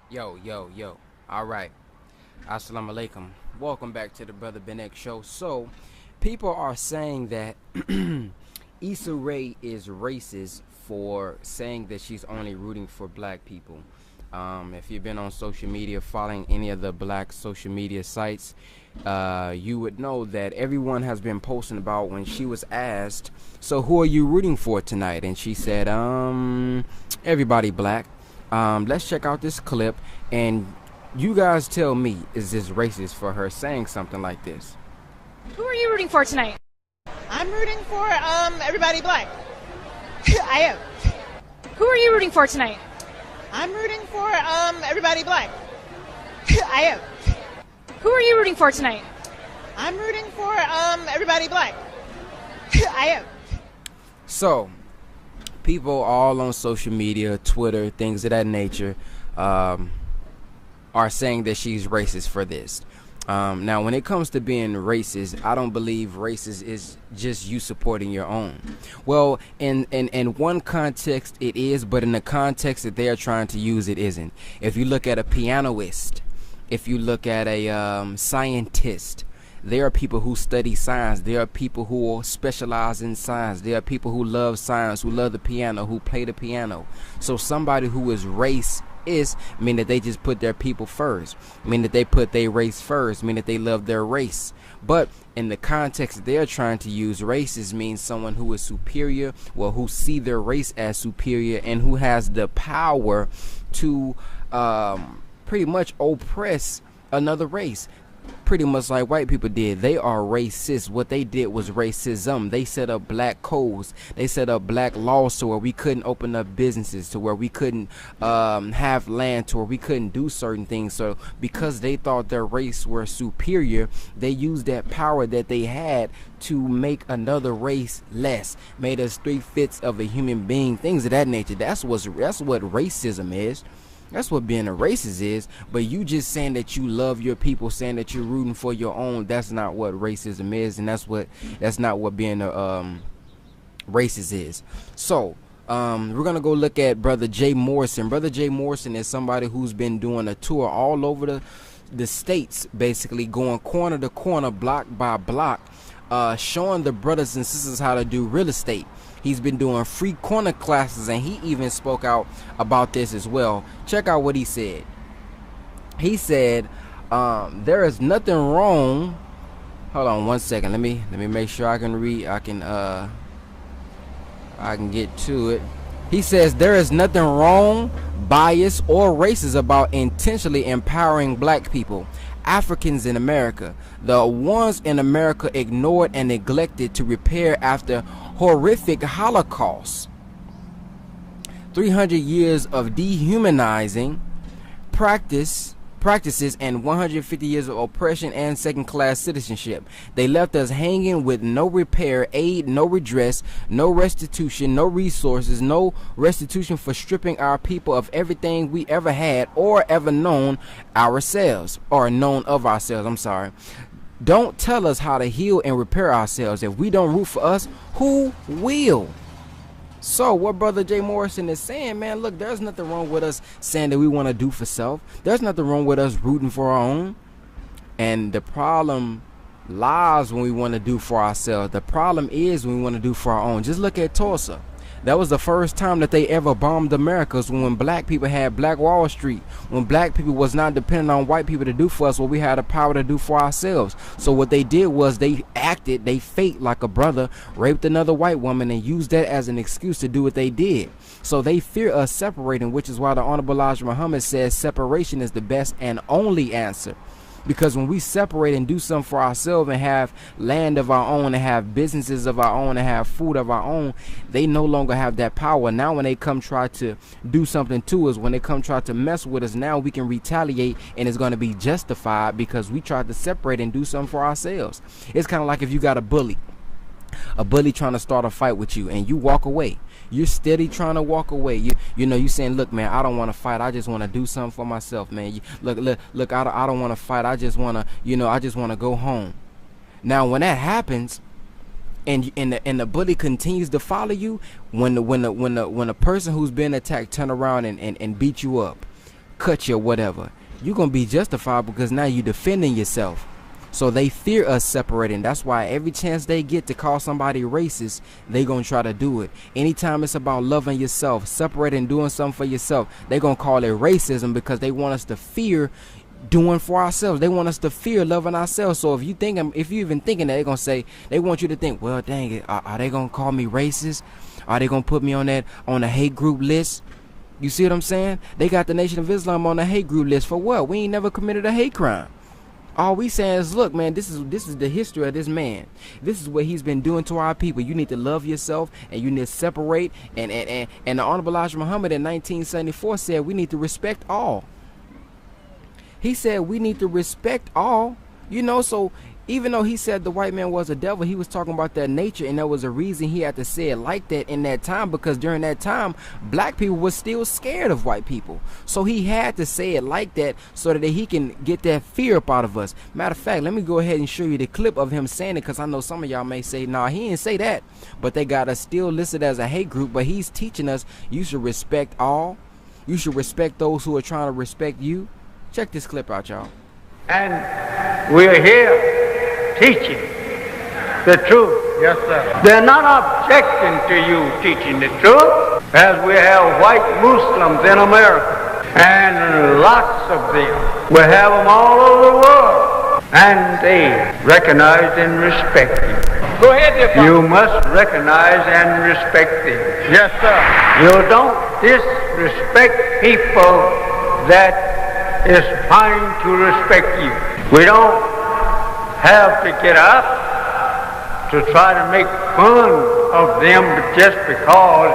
Yo. All right. Assalamu alaikum. Welcome back to the Brother Benek Show. So, people are saying that Issa Rae is racist for saying that she's only rooting for black people. If you've been on social media, following any of the black social media sites, you would know that everyone has been posting about when she was asked, so who are you rooting for tonight? And she said, everybody black. Let's check out this clip, and you guys tell me, is this racist for her saying something like this? Who are you rooting for tonight? I'm rooting for everybody black. I am. Who are you rooting for tonight? I'm rooting for everybody black. I am. Who are you rooting for tonight? I'm rooting for everybody black. I am. So, people all on social media, Twitter, things of that nature, are saying that she's racist for this. Now, when it comes to being racist, I don't believe racist is just you supporting your own. Well, in one context it is, but in the context that they are trying to use, it isn't. If you look at a pianist, if you look at a scientist, there are people who study science. There are people who specialize in science. There are people who love science, who love the piano, who play the piano. So somebody who is racist mean that they just put their people first, mean that they put their race first, mean that they love their race. But in the context that they're trying to use, racist means someone who is superior, well, who see their race as superior, and who has the power to pretty much oppress another race. Pretty much like white people did. They are racist. What they did was racism. They set up black codes. They set up black laws to where we couldn't open up businesses, to where we couldn't have land, to where we couldn't do certain things. So because they thought their race were superior, they used that power that they had to make another race less, made us 3/5 of a human being, things of that nature. That's what racism is. That's what being a racist is. But you just saying that you love your people, saying that you're rooting for your own, that's not what racism is, and that's not what being a racist is. So we're gonna go look at Brother Jay Morrison. Brother Jay Morrison is somebody who's been doing a tour all over the states, basically going corner to corner, block by block, showing the brothers and sisters how to do real estate. He's been doing free corner classes, and he even spoke out about this as well. Check out what he said. He said, there is nothing wrong. Hold on one second. Let me make sure I can read. I can get to it. He says there is nothing wrong, bias, or racist about intentionally empowering black people, Africans in America, the ones in America ignored and neglected to repair after horrific Holocaust. 300 years of dehumanizing practices and 150 years of oppression and second-class citizenship. They left us hanging with no repair, aid, no redress, no restitution, no resources, no restitution for stripping our people of everything we ever had or ever known ourselves, or known of ourselves. I'm sorry. Don't tell us how to heal and repair ourselves. If we don't root for us, who will? So what Brother Jay Morrison is saying, man, look, there's nothing wrong with us saying that we want to do for self. There's nothing wrong with us rooting for our own. And the problem lies when we want to do for ourselves. The problem is when we want to do for our own. Just look at Tulsa. That was the first time that they ever bombed America, when black people had Black Wall Street, when black people was not dependent on white people to do for us what we had the power to do for ourselves. So what they did was they faked like a brother raped another white woman and used that as an excuse to do what they did. So they fear us separating, which is why the Honorable Elijah Muhammad says separation is the best and only answer. Because when we separate and do something for ourselves and have land of our own and have businesses of our own and have food of our own, they no longer have that power. Now when they come try to do something to us, when they come try to mess with us, now we can retaliate, and it's going to be justified because we tried to separate and do something for ourselves. It's kind of like if you got a bully trying to start a fight with you and you walk away. You're steady trying to walk away. You saying, look, man, I don't want to fight. I just want to do something for myself, man. Look, I don't want to fight. I just want to, I just want to go home. Now, when that happens, and the bully continues to follow you, when the person who's been attacked turn around and beat you up, cut you or whatever, you're going to be justified because now you're defending yourself. So they fear us separating. That's why every chance they get to call somebody racist, they going to try to do it. Anytime it's about loving yourself, separating, doing something for yourself, they going to call it racism because they want us to fear doing for ourselves. They want us to fear loving ourselves. So if you even thinking that, they're going to say, they want you to think, well, dang it, are they going to call me racist? Are they going to put me on the hate group list? You see what I'm saying? They got the Nation of Islam on the hate group list for what? We ain't never committed a hate crime. All we saying is, look, man, this is the history of this man. This is what he's been doing to our people. You need to love yourself and you need to separate. And the Honorable Elijah Muhammad in 1974 said we need to respect all. He said we need to respect all. You know, so even though he said the white man was a devil, he was talking about that nature, and there was a reason he had to say it like that in that time, because during that time, black people were still scared of white people. So he had to say it like that so that he can get that fear up out of us. Matter of fact, let me go ahead and show you the clip of him saying it, because I know some of y'all may say, nah, he didn't say that. But they got us still listed as a hate group, but he's teaching us you should respect all. You should respect those who are trying to respect you. Check this clip out, y'all. And we're here teaching the truth. Yes, sir. They're not objecting to you teaching the truth, as we have white Muslims in America, and lots of them. We have them all over the world, and they recognize and respect you. Go ahead, dear Father. You must recognize and respect them. Yes, sir. You don't disrespect people that is trying to respect you. We don't have to get up to try to make fun of them just because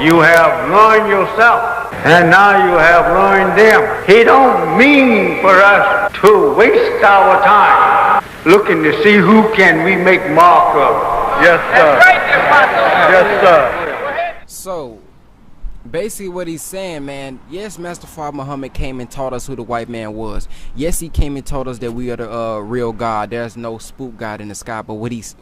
you have ruined yourself and now you have ruined them. He don't mean for us to waste our time looking to see who can we make mark of. Yes, sir. That's right, dear Pastor. Yes, sir. So basically what he's saying, man, yes, Master Father Muhammad came and taught us who the white man was. Yes, he came and told us that we are the real God. There's no spook God in the sky. But what he's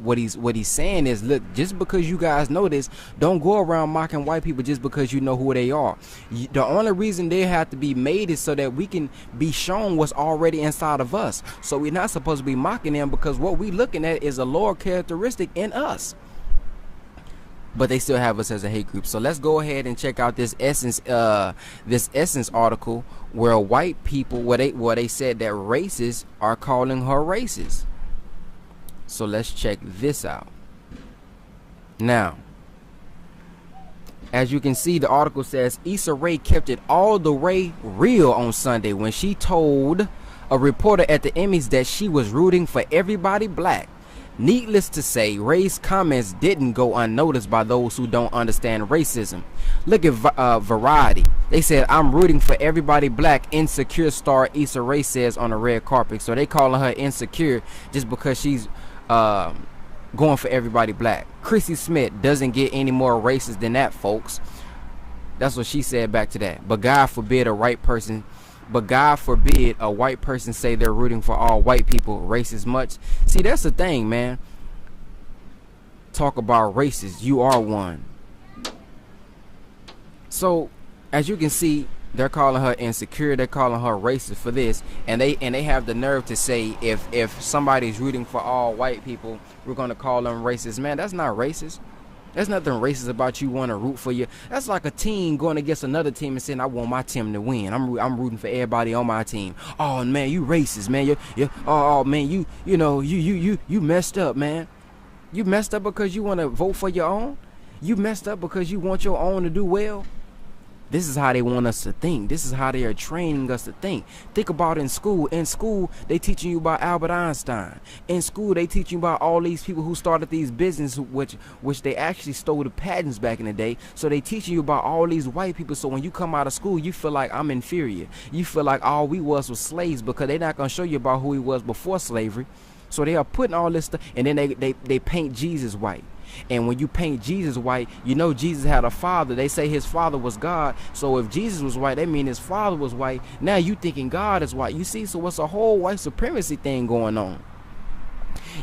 saying is, look, just because you guys know this, don't go around mocking white people just because you know who they are. The only reason they have to be made is so that we can be shown what's already inside of us. So we're not supposed to be mocking them, because what we're looking at is a lower characteristic in us. But they still have us as a hate group. So let's go ahead and check out this Essence article where white people, where they said that racists are calling her racist. So let's check this out. Now, as you can see, the article says Issa Rae kept it all the way real on Sunday when she told a reporter at the Emmys that she was rooting for everybody black. Needless to say, Ray's comments didn't go unnoticed by those who don't understand racism. Look at Variety. They said, I'm rooting for everybody black, insecure star Issa Rae says on the red carpet. So they calling her insecure just because she's going for everybody black. Chrissy Smith doesn't get any more racist than that, folks. That's what she said back to that. But God forbid a white person say they're rooting for all white people racist much. See, that's the thing, man. Talk about racist. You are one. So, as you can see, they're calling her insecure. They're calling her racist for this. And they have the nerve to say if somebody's rooting for all white people, we're going to call them racist. Man, that's not racist. There's nothing racist about you want to root for you. That's like a team going against another team and saying, I want my team to win. I'm rooting for everybody on my team. Oh man, you racist, man. Oh man, you messed up, man. You messed up because you want to vote for your own? You messed up because you want your own to do well? This is how they want us to think. This is how they are training us to think. Think about in school. In school, they teaching you about Albert Einstein. In school, they teaching you about all these people who started these businesses, which they actually stole the patents back in the day. So they teaching you about all these white people. So when you come out of school, you feel like I'm inferior. You feel like all we was slaves, because they're not going to show you about who he was before slavery. So they are putting all this stuff, and then they paint Jesus white. And when you paint Jesus white, you know Jesus had a father. They say his father was God. So if Jesus was white, that means his father was white. Now you thinking God is white. You see, so it's a whole white supremacy thing going on.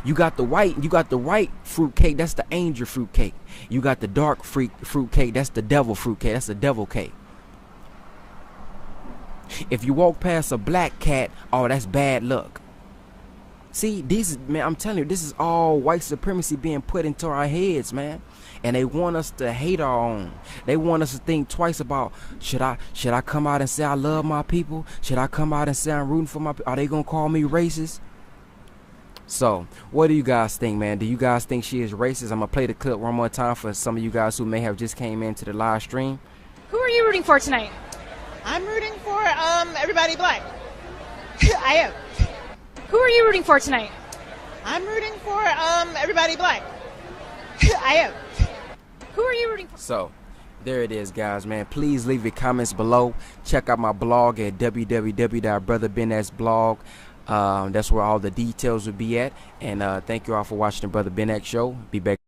You got the white fruit cake, that's the angel fruit cake. You got the dark fruit cake, that's the devil fruit cake, that's the devil cake. If you walk past a black cat, oh, that's bad luck. See, man, I'm telling you, this is all white supremacy being put into our heads, man. And they want us to hate our own. They want us to think twice about, should I come out and say I love my people? Should I come out and say I'm rooting for my people? Are they gonna call me racist? So, what do you guys think, man? Do you guys think she is racist? I'm gonna play the clip one more time for some of you guys who may have just came into the live stream. Who are you rooting for tonight? I'm rooting for everybody black. I am. Who are you rooting for tonight? I'm rooting for everybody black. I am. Who are you rooting for? So, there it is, guys, man. Please leave your comments below. Check out my blog at www.brotherbenxblog. That's where all the details will be at. And thank you all for watching the Brother Ben X Show. Be back.